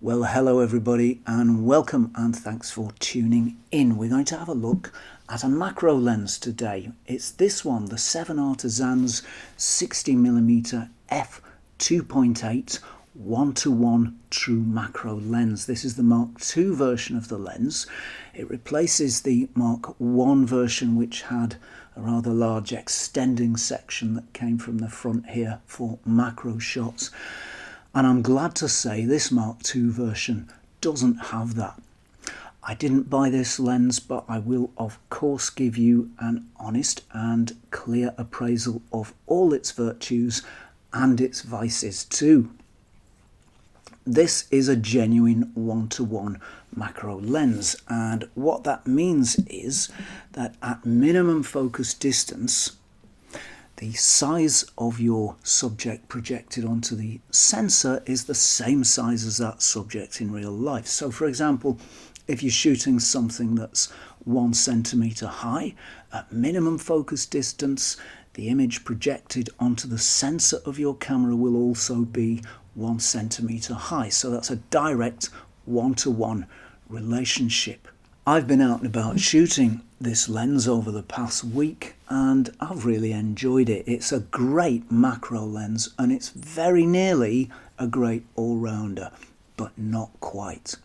Well, hello everybody and welcome and thanks for tuning in. We're going to have a look at a macro lens today. It's this one, the 7 Artisans 60mm f2.8 1:1 true macro lens. This is the Mark II version of the lens. It replaces the Mark I version, which had a rather large extending section that came from the front here for macro shots. And I'm glad to say this Mark II version doesn't have that. I didn't buy this lens, but I will of course give you an honest and clear appraisal of all its virtues and its vices too. This is a genuine 1:1 macro lens, and what that means is that at minimum focus distance, the size of your subject projected onto the sensor is the same size as that subject in real life. So for example, if you're shooting something that's 1 centimetre high, at minimum focus distance, the image projected onto the sensor of your camera will also be 1 centimetre high. So that's a direct 1:1 relationship. I've been out and about shooting this lens over the past week and I've really enjoyed it. It's a great macro lens and it's very nearly a great all-rounder, but not quite.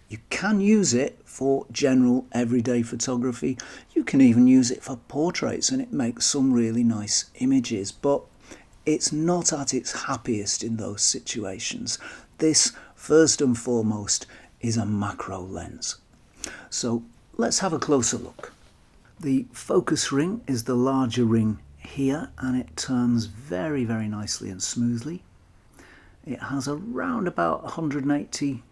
You can use it for general everyday photography. You can even use it for portraits and it makes some really nice images, but it's not at its happiest in those situations. This, first and foremost, is a macro lens. So let's have a closer look. The focus ring is the larger ring here and it turns very nicely and smoothly. It has around about 180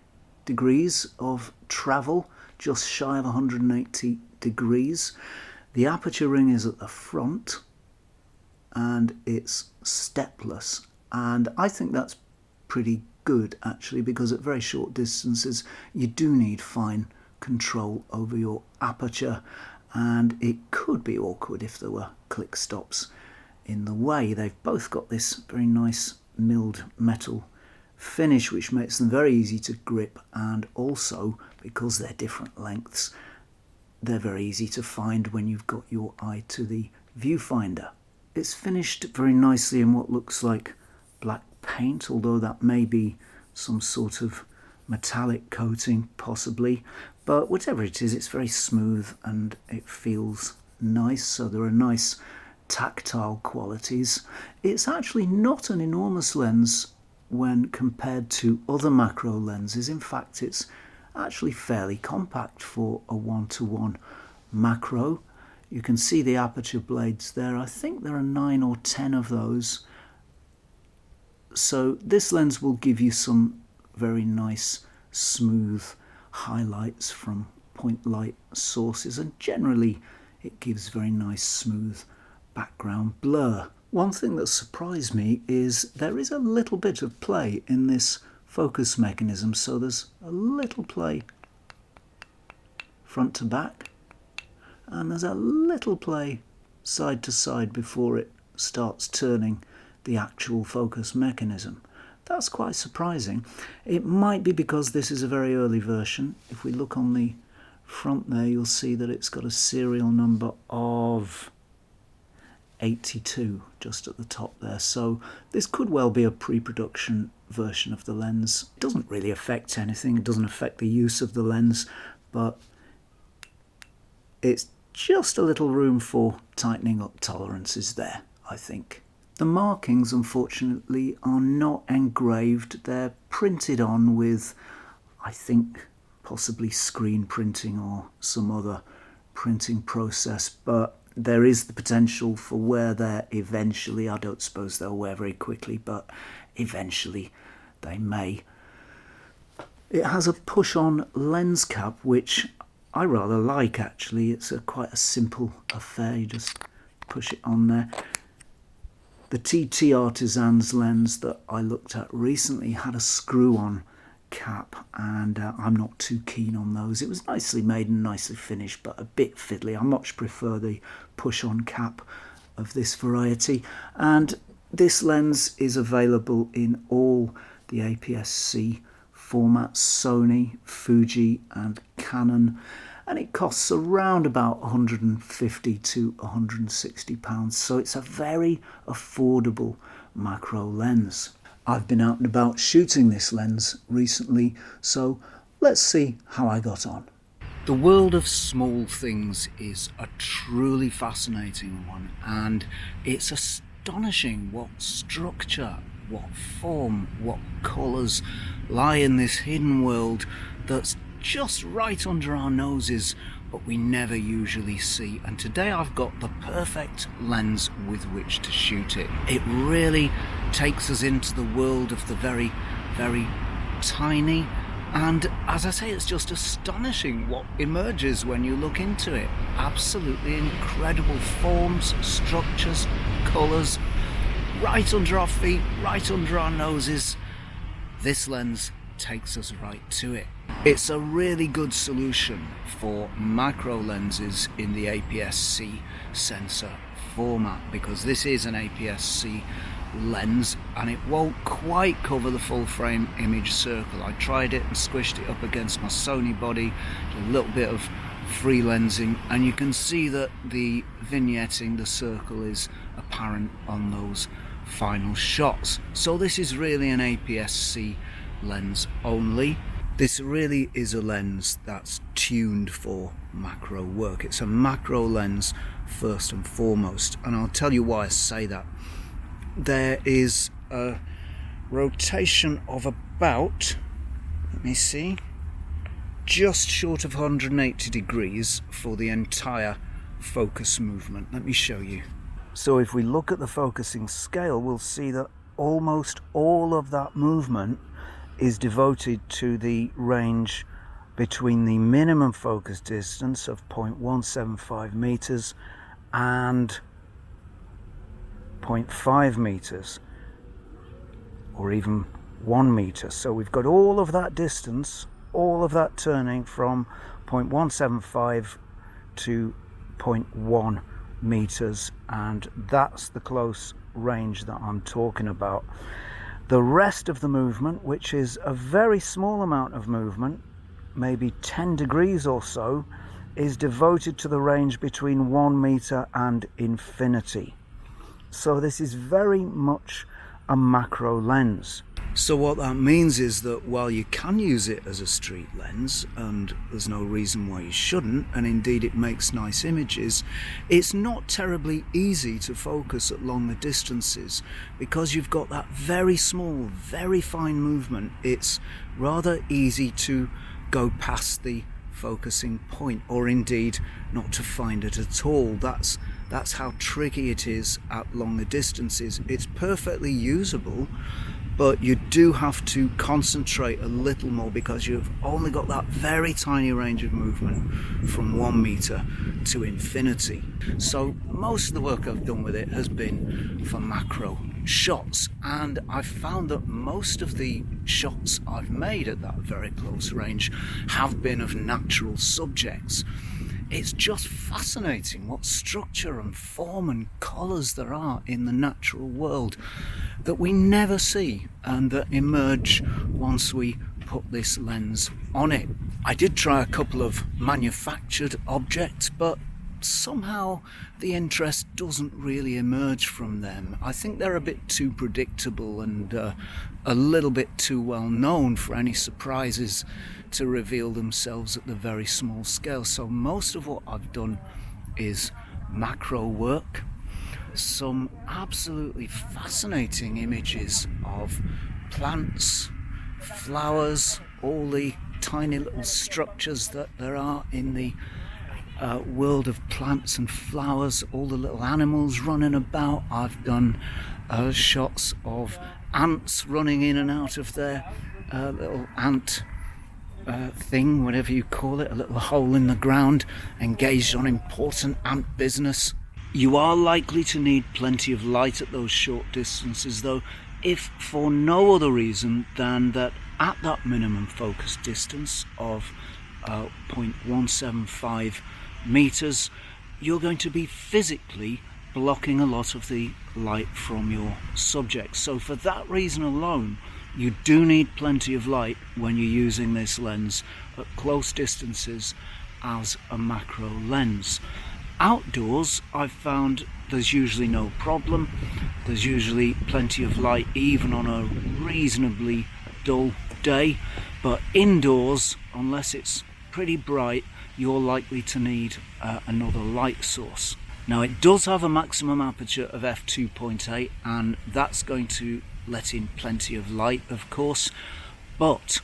degrees of travel, just shy of 180 degrees. The aperture ring is at the front and it's stepless, and I think that's pretty good actually, because at very short distances you do need fine control over your aperture, and it could be awkward if there were click stops in the way. They've both got this very nice milled metal finish which makes them very easy to grip, and also because they're different lengths they're very easy to find when you've got your eye to the viewfinder. It's finished very nicely in what looks like black paint, although that may be some sort of metallic coating possibly, but whatever it is, it's very smooth and it feels nice, so there are nice tactile qualities. It's actually not an enormous lens when compared to other macro lenses. In fact, it's actually fairly compact for a 1:1 macro. You can see the aperture blades there. I think there are 9 or 10 of those. So this lens will give you some very nice smooth highlights from point light sources, and generally it gives very nice smooth background blur. One thing that surprised me is there is a little bit of play in this focus mechanism. So there's a little play front to back, and there's a little play side to side before it starts turning the actual focus mechanism. That's quite surprising. It might be because this is a very early version. If we look on the front there, you'll see that it's got a serial number of 82 just at the top there. So this could well be a pre-production version of the lens. It doesn't really affect anything. It doesn't affect the use of the lens, but it's just a little room for tightening up tolerances there, I think. The markings, unfortunately, are not engraved. They're printed on with, I think, possibly screen printing or some other printing process, but there is the potential for wear there eventually. I don't suppose they'll wear very quickly, but eventually they may. It has a push-on lens cap, which I rather like actually. It's quite a simple affair. You just push it on there. The TT Artisans lens that I looked at recently had a screw-on cap, and I'm not too keen on those. It was nicely made and nicely finished, but a bit fiddly. I much prefer the push-on cap of this variety, and this lens is available in all the APS-C formats, Sony, Fuji and Canon, and it costs around about £150 to £160, so it's a very affordable macro lens. I've been out and about shooting this lens recently, so let's see how I got on. The world of small things is a truly fascinating one, and it's astonishing what structure, what form, what colours lie in this hidden world that's just right under our noses, but we never usually see. And today I've got the perfect lens with which to shoot it. It really takes us into the world of the very, very tiny, and as I say, it's just astonishing what emerges when you look into it. Absolutely incredible forms, structures, colours, right under our feet, right under our noses. This lens takes us right to it. It's a really good solution for macro lenses in the APS-C sensor format, because this is an APS-C lens and it won't quite cover the full frame image circle. I tried it and squished it up against my Sony body, a little bit of free lensing, and you can see that the vignetting, the circle, is apparent on those final shots. So this is really an APS-C lens only. This really is a lens that's tuned for macro work. It's a macro lens first and foremost, and I'll tell you why I say that. There is a rotation of about, let me see, just short of 180 degrees for the entire focus movement. Let me show you. So if we look at the focusing scale, we'll see that almost all of that movement is devoted to the range between the minimum focus distance of 0.175 meters and 0.5 meters, or even 1 meter. So we've got all of that distance, all of that turning from 0.175 to 0.1 meters, and that's the close range that I'm talking about. The rest of the movement, which is a very small amount of movement, maybe 10 degrees or so, is devoted to the range between 1 meter and infinity. So this is very much a macro lens. So what that means is that while you can use it as a street lens, and there's no reason why you shouldn't, and indeed it makes nice images, it's not terribly easy to focus at longer distances because you've got that very small, very fine movement. It's rather easy to go past the focusing point, or indeed not to find it at all. That's how tricky it is at longer distances. It's perfectly usable, but you do have to concentrate a little more because you've only got that very tiny range of movement from 1 meter to infinity. So most of the work I've done with it has been for macro shots, and I've found that most of the shots I've made at that very close range have been of natural subjects. It's just fascinating what structure and form and colours there are in the natural world that we never see and that emerge once we put this lens on it. I did try a couple of manufactured objects, but somehow the interest doesn't really emerge from them. I think they're a bit too predictable and a little bit too well known for any surprises to reveal themselves at the very small scale. So most of what I've done is macro work, some absolutely fascinating images of plants, flowers, all the tiny little structures that there are in the world of plants and flowers, all the little animals running about. I've done shots of ants running in and out of their little ant thing, whatever you call it, a little hole in the ground, engaged on important ant business. You are likely to need plenty of light at those short distances though, if for no other reason than that at that minimum focus distance of 0.175 meters, you're going to be physically blocking a lot of the light from your subject. So for that reason alone, You do need plenty of light when you're using this lens at close distances as a macro lens. Outdoors, I've found there's usually no problem. There's usually plenty of light even on a reasonably dull day, but indoors, unless it's pretty bright, you're likely to need another light source. Now, it does have a maximum aperture of f2.8, and that's going to let in plenty of light, of course, but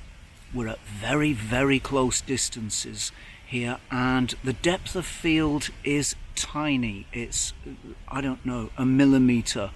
we're at very, very close distances here, and the depth of field is tiny. It's, I don't know, a millimeter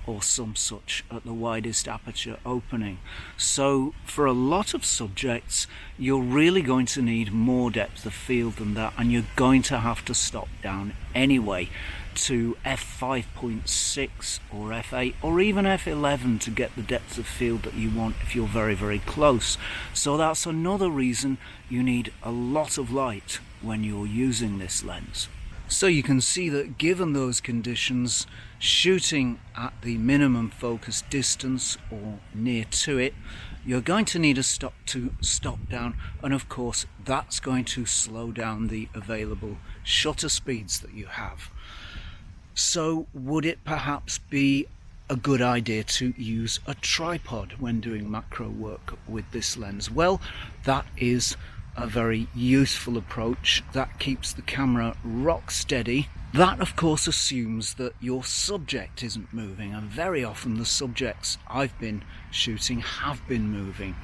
or some such at the widest aperture opening. So for a lot of subjects, you're really going to need more depth of field than that, and you're going to have to stop down anyway to f5.6 or f8 or even f11 to get the depth of field that you want if you're very, very close. So that's another reason you need a lot of light when you're using this lens. So you can see that given those conditions, shooting at the minimum focus distance or near to it, you're going to need a stop down, and of course that's going to slow down the available shutter speeds that you have. So would it perhaps be a good idea to use a tripod when doing macro work with this lens? Well, that is a very useful approach that keeps the camera rock steady. That of course assumes that your subject isn't moving, and very often the subjects I've been shooting have been moving.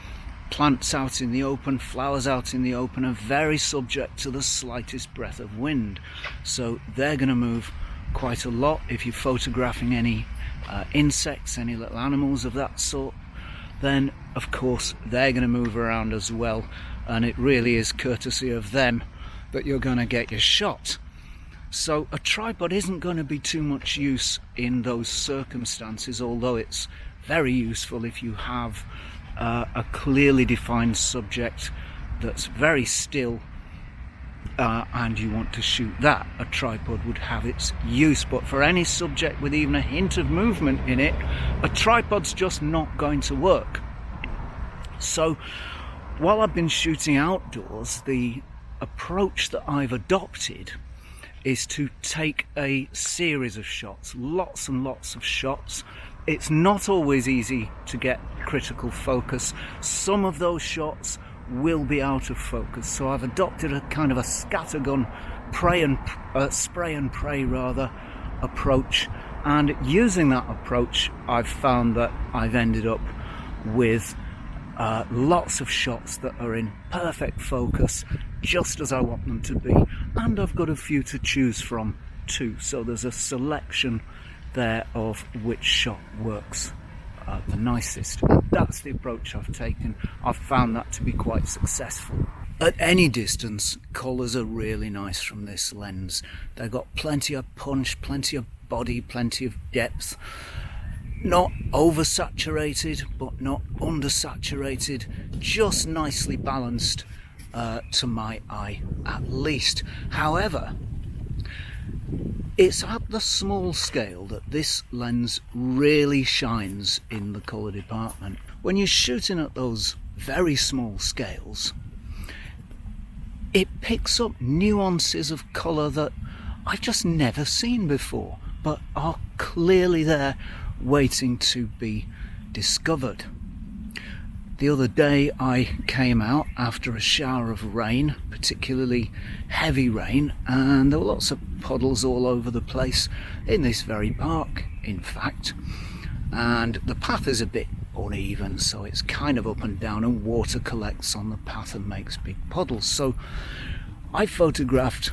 Plants out in the open, flowers out in the open are very subject to the slightest breath of wind, so they're going to move quite a lot. If you're photographing any insects, any little animals of that sort, then of course they're going to move around as well, and it really is courtesy of them that you're going to get your shot. So a tripod isn't going to be too much use in those circumstances, although it's very useful if you have a clearly defined subject that's very still and you want to shoot that. A tripod would have its use, but for any subject with even a hint of movement in it, a tripod's just not going to work. So while I've been shooting outdoors, the approach that I've adopted is to take a series of shots, lots and lots of shots. It's not always easy to get critical focus. Some of those shots will be out of focus, so I've adopted a kind of a scattergun spray and pray approach, and using that approach I've found that I've ended up with lots of shots that are in perfect focus, just as I want them to be, and I've got a few to choose from too, so there's a selection there of which shot works the nicest. That's the approach I've taken. I've found that to be quite successful. At any distance, colours are really nice from this lens. They've got plenty of punch, plenty of body, plenty of depth. Not oversaturated, but not undersaturated. Just nicely balanced to my eye, at least. However, it's at the small scale that this lens really shines in the colour department. When you're shooting at those very small scales, it picks up nuances of colour that I've just never seen before, but are clearly there waiting to be discovered. The other day I came out after a shower of rain, particularly heavy rain, and there were lots of puddles all over the place in this very park, in fact, and the path is a bit uneven, so it's kind of up and down, and water collects on the path and makes big puddles. So I photographed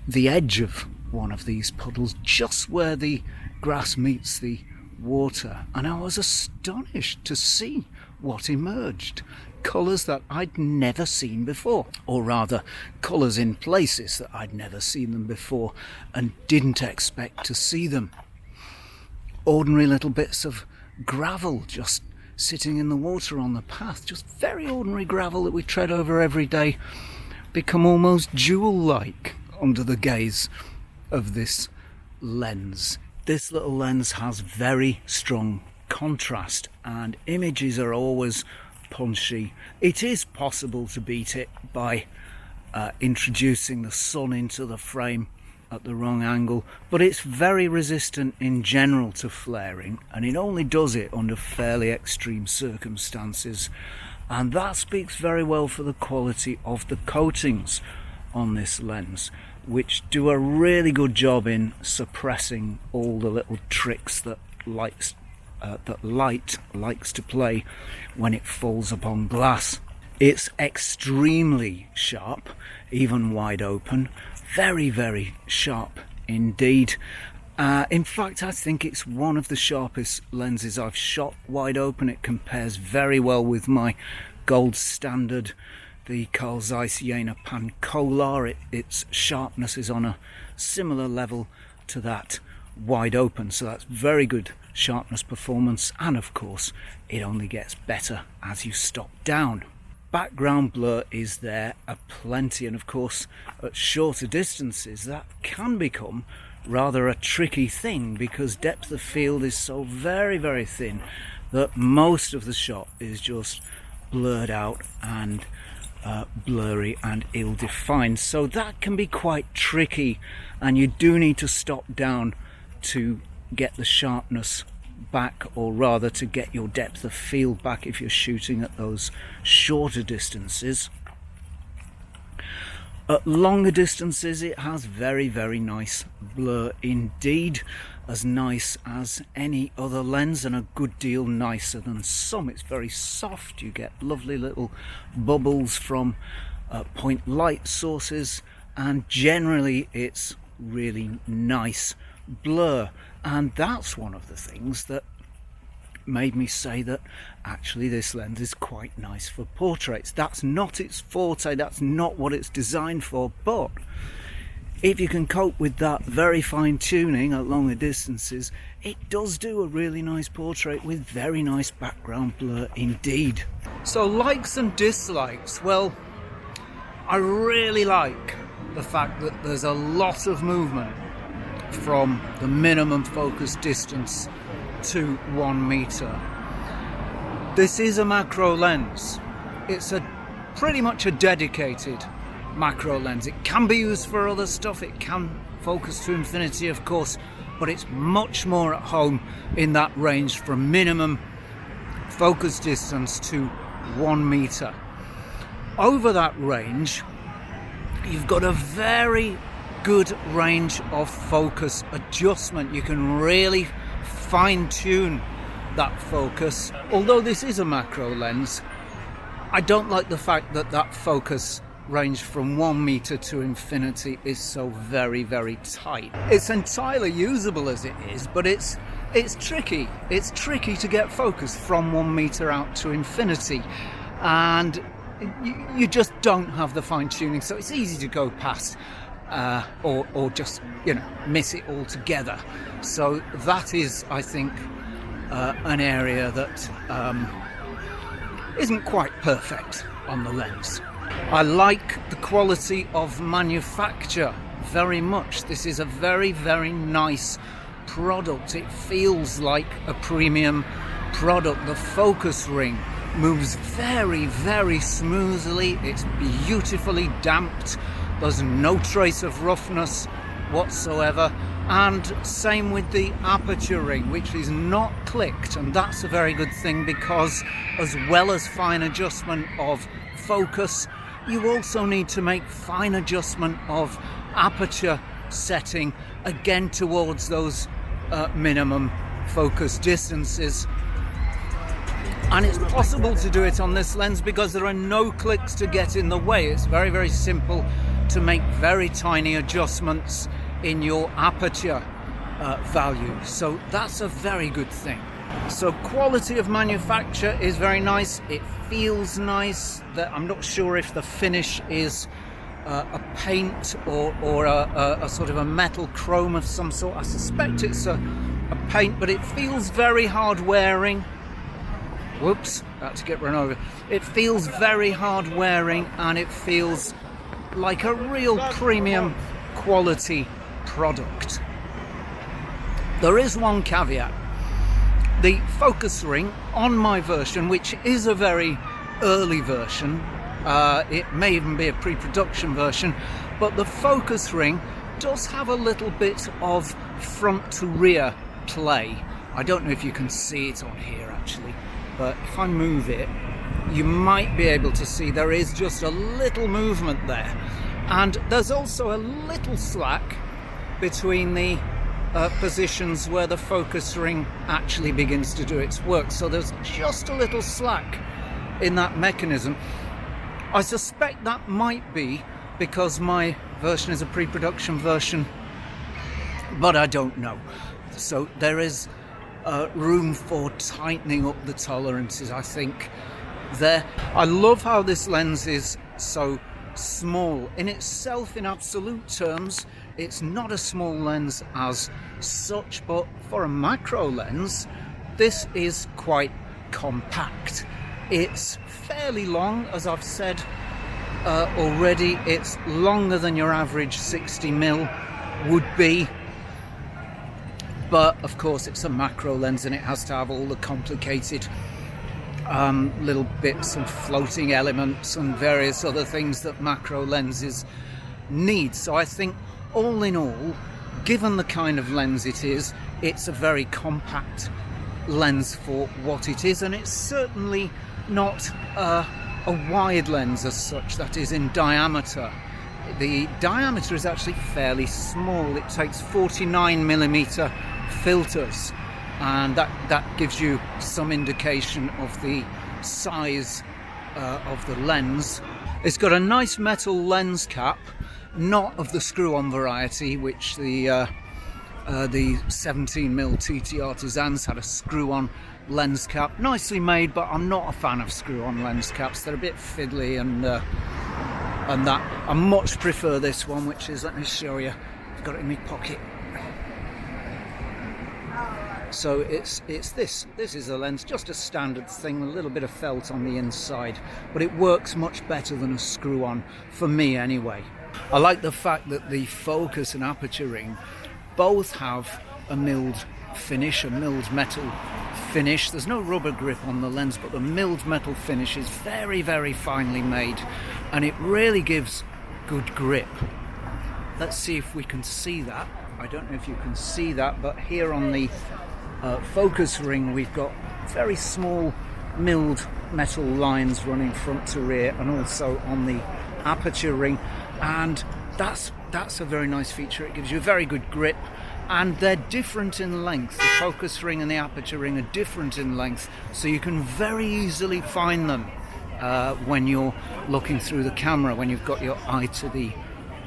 the edge of one of these puddles, just where the grass meets the water, and I was astonished to see what emerged. Colours that I'd never seen before, or rather colours in places that I'd never seen them before and didn't expect to see them. Ordinary little bits of gravel just sitting in the water on the path, just very ordinary gravel that we tread over every day, become almost jewel-like under the gaze of this lens. This little lens has very strong contrast, and images are always punchy. It is possible to beat it by introducing the sun into the frame at the wrong angle, but it's very resistant in general to flaring, and it only does it under fairly extreme circumstances, and that speaks very well for the quality of the coatings on this lens, which do a really good job in suppressing all the little tricks that light likes to play when it falls upon glass. It's extremely sharp, even wide open. Very, very sharp indeed. In fact, I think it's one of the sharpest lenses I've shot wide open. It compares very well with my gold standard, the Carl Zeiss Jena Pancolar. Its sharpness is on a similar level to that wide open, so that's very good sharpness performance, and of course it only gets better as you stop down. Background blur is there aplenty, and of course at shorter distances that can become rather a tricky thing, because depth of field is so very, very thin that most of the shot is just blurred out and blurry and ill-defined, so that can be quite tricky, and you do need to stop down to get the sharpness back, or rather to get your depth of field back if you're shooting at those shorter distances. At longer distances it has very, very nice blur indeed, as nice as any other lens and a good deal nicer than some. It's very soft, you get lovely little bubbles from point light sources, and generally it's really nice blur, and that's one of the things that made me say that actually this lens is quite nice for portraits. That's not its forte, that's not what it's designed for, but if you can cope with that very fine tuning at longer distances, it does do a really nice portrait with very nice background blur indeed. So likes and dislikes, well, I really like the fact that there's a lot of movement from the minimum focus distance to 1 meter. This is a macro lens. It's pretty much a dedicated macro lens. It can be used for other stuff, it can focus to infinity of course, but it's much more at home in that range from minimum focus distance to 1 meter. Over that range you've got a very good range of focus adjustment. You can really fine-tune that focus. Although this is a macro lens, I don't like the fact that that focus range from 1 meter to infinity is so very, very tight. It's entirely usable as it is, but it's tricky. It's tricky to get focus from 1 meter out to infinity, and you just don't have the fine-tuning, so it's easy to go past or just, miss it altogether. So that is, I think, an area that isn't quite perfect on the lens. I like the quality of manufacture very much. This is a very, very nice product. It feels like a premium product. The focus ring moves very, very smoothly. It's beautifully damped. There's no trace of roughness whatsoever, and same with the aperture ring, which is not clicked, and that's a very good thing, because as well as fine adjustment of focus, you also need to make fine adjustment of aperture setting, again towards those minimum focus distances. And it's possible to do it on this lens because there are no clicks to get in the way. It's very, very simple to make very tiny adjustments in your aperture value. So that's a very good thing. So quality of manufacture is very nice. It feels nice. I'm not sure if the finish is a paint or a sort of a metal chrome of some sort. I suspect it's a paint, but it feels very hard wearing. Whoops, had to get run over. It feels very hard wearing, and it feels like a real premium quality product. There is one caveat. the focus ring on my version, which is a very early version, it may even be a pre-production version, but the focus ring does have a little bit of front to rear play. I don't know if you can see it on here actually, but if I move it, you might be able to see there is just a little movement there. And there's also a little slack between the positions where the focus ring actually begins to do its work. So there's just a little slack in that mechanism. I suspect that might be because my version is a pre-production version, but I don't know. So there is room for tightening up the tolerances, I think, there. I love how this lens is so small. In itself, in absolute terms, it's not a small lens as such, but for a macro lens, this is quite compact. It's fairly long, as I've said already. It's longer than your average 60mm would be, but of course it's a macro lens and it has to have all the complicated little bits and floating elements and various other things that macro lenses need. So I think all in all, given the kind of lens it is, it's a very compact lens for what it is, and it's certainly not a wide lens as such, that is in diameter. The diameter is actually fairly small. It takes 49mm filters, and that gives you some indication of the size of the lens. It's got a nice metal lens cap, not of the screw-on variety, which the 17mm TT Artisans had a screw-on lens cap, nicely made, but I'm not a fan of screw-on lens caps. They're a bit fiddly and that. I much prefer this one, which is, let me show you, I've got it in my pocket. So it's this is a lens, just a standard thing, a little bit of felt on the inside, but it works much better than a screw-on, for me anyway. I like the fact that the focus and aperture ring both have a milled finish, a milled metal finish. There's no rubber grip on the lens, but the milled metal finish is very, very finely made, and it really gives good grip. Let's see if we can see that. I don't know if you can see that, but here on the focus ring we've got very small milled metal lines running front to rear, and also on the aperture ring, and that's a very nice feature. It gives you a very good grip, and they're different in length. The focus ring and the aperture ring are different in length, so you can very easily find them when you're looking through the camera, when you've got your eye to the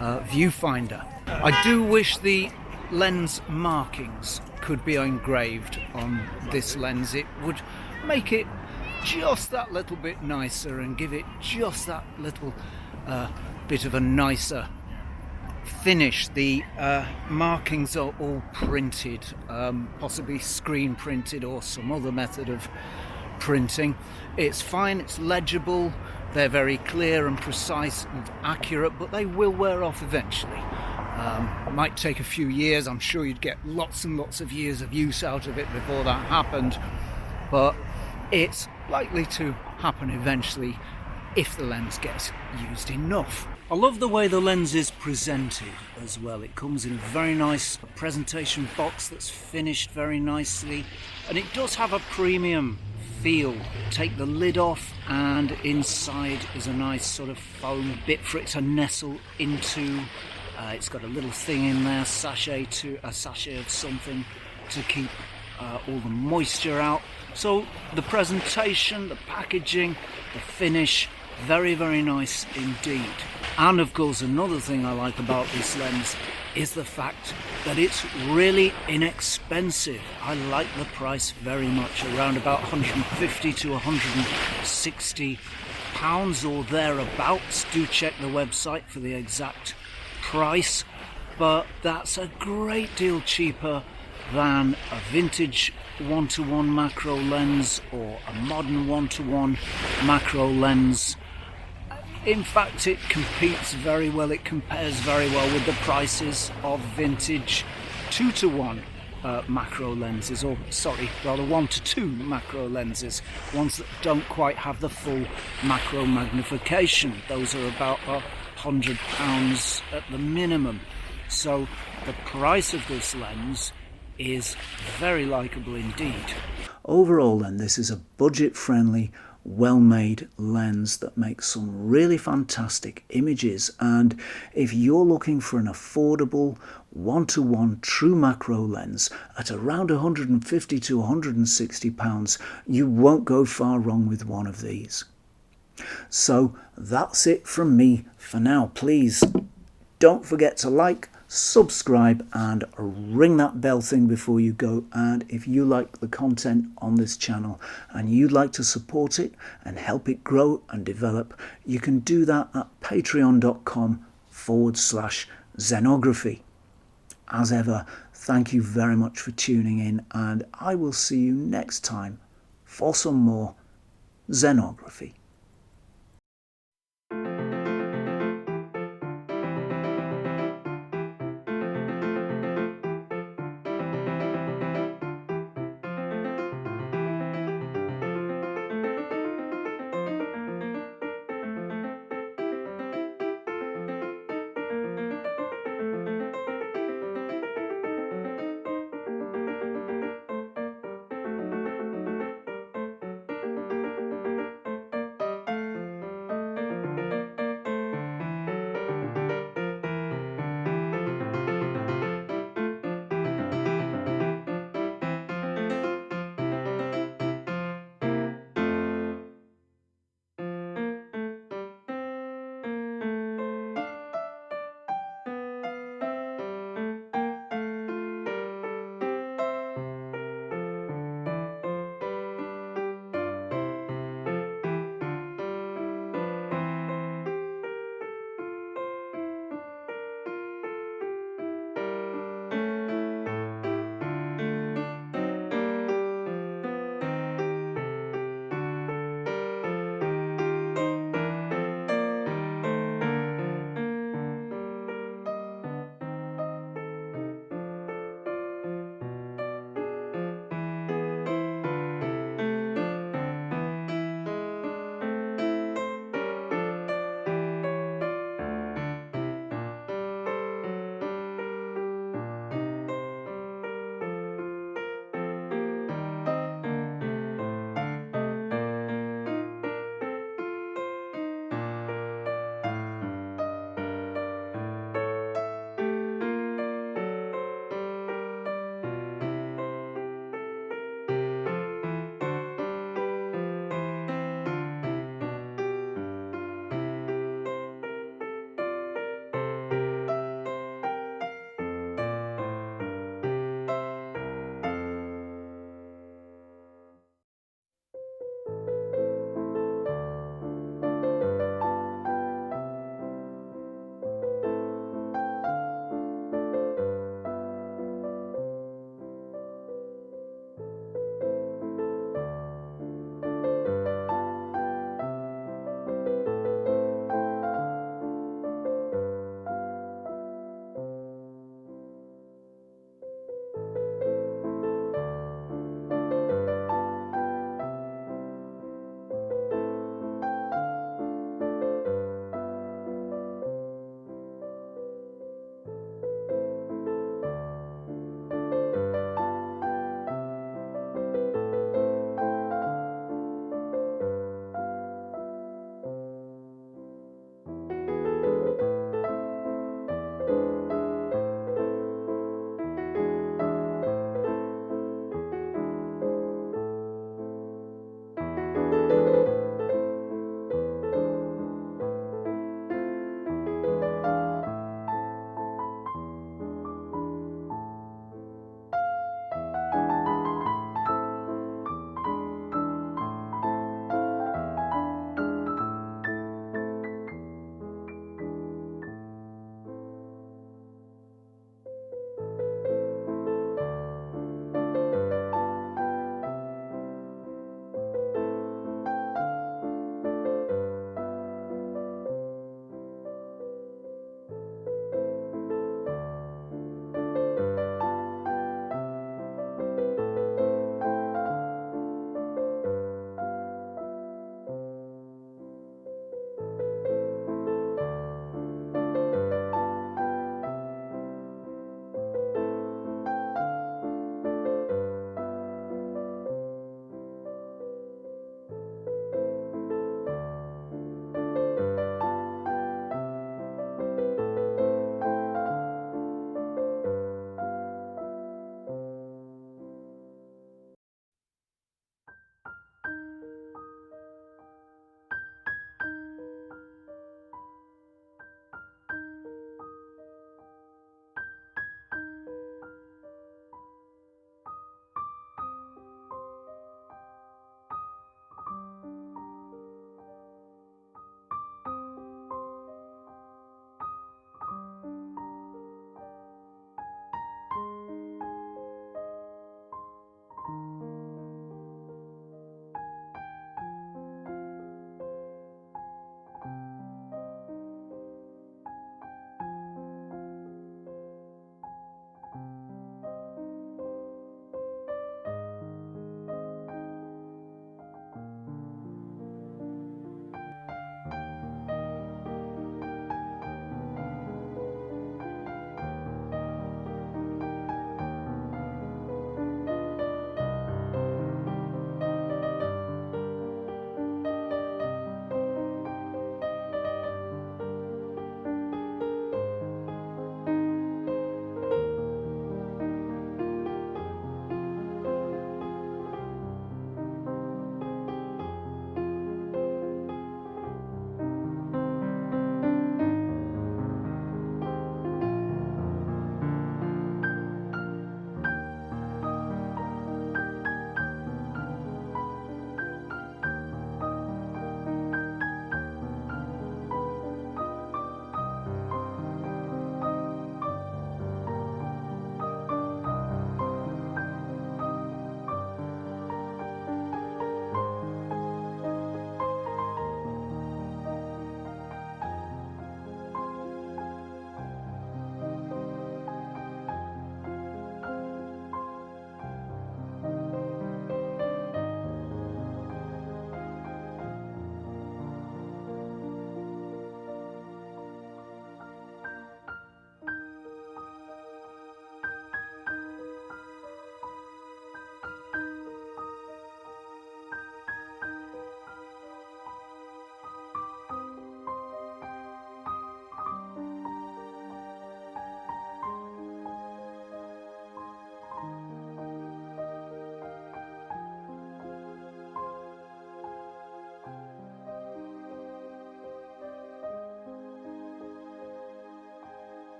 viewfinder. I do wish the lens markings could be engraved on this lens. It would make it just that little bit nicer and give it just that little bit of a nicer finish. The markings are all printed, possibly screen printed or some other method of printing. It's fine, it's legible, they're very clear and precise and accurate, but they will wear off eventually. It might take a few years. I'm sure you'd get lots and lots of years of use out of it before that happened, but it's likely to happen eventually if the lens gets used enough. I love the way the lens is presented as well. It comes in a very nice presentation box that's finished very nicely, and it does have a premium feel. Take the lid off, and inside is a nice sort of foam bit for it to nestle into. It's got a little thing in there, a sachet of something to keep all the moisture out. So the presentation, the packaging, the finish, very, very nice indeed. And of course, another thing I like about this lens is the fact that it's really inexpensive. I like the price very much, around about 150 to 160 pounds or thereabouts. Do check the website for the exact price, but that's a great deal cheaper than a vintage 1:1 macro lens or a modern 1:1 macro lens. In fact, it competes very well, it compares very well with the prices of vintage 2:1 macro lenses, or sorry, rather 1 to 2 macro lenses, ones that don't quite have the full macro magnification. Those are about £100 at the minimum. So the price of this lens is very likeable indeed. Overall then, this is a budget-friendly, well-made lens that makes some really fantastic images, and if you're looking for an affordable 1-to-1 true macro lens at around £150 to £160, you won't go far wrong with one of these. So that's it from me for now. Please don't forget to like, subscribe and ring that bell thing before you go. And if you like the content on this channel and you'd like to support it and help it grow and develop, you can do that at patreon.com/Zenography. As ever, thank you very much for tuning in, and I will see you next time for some more Zenography.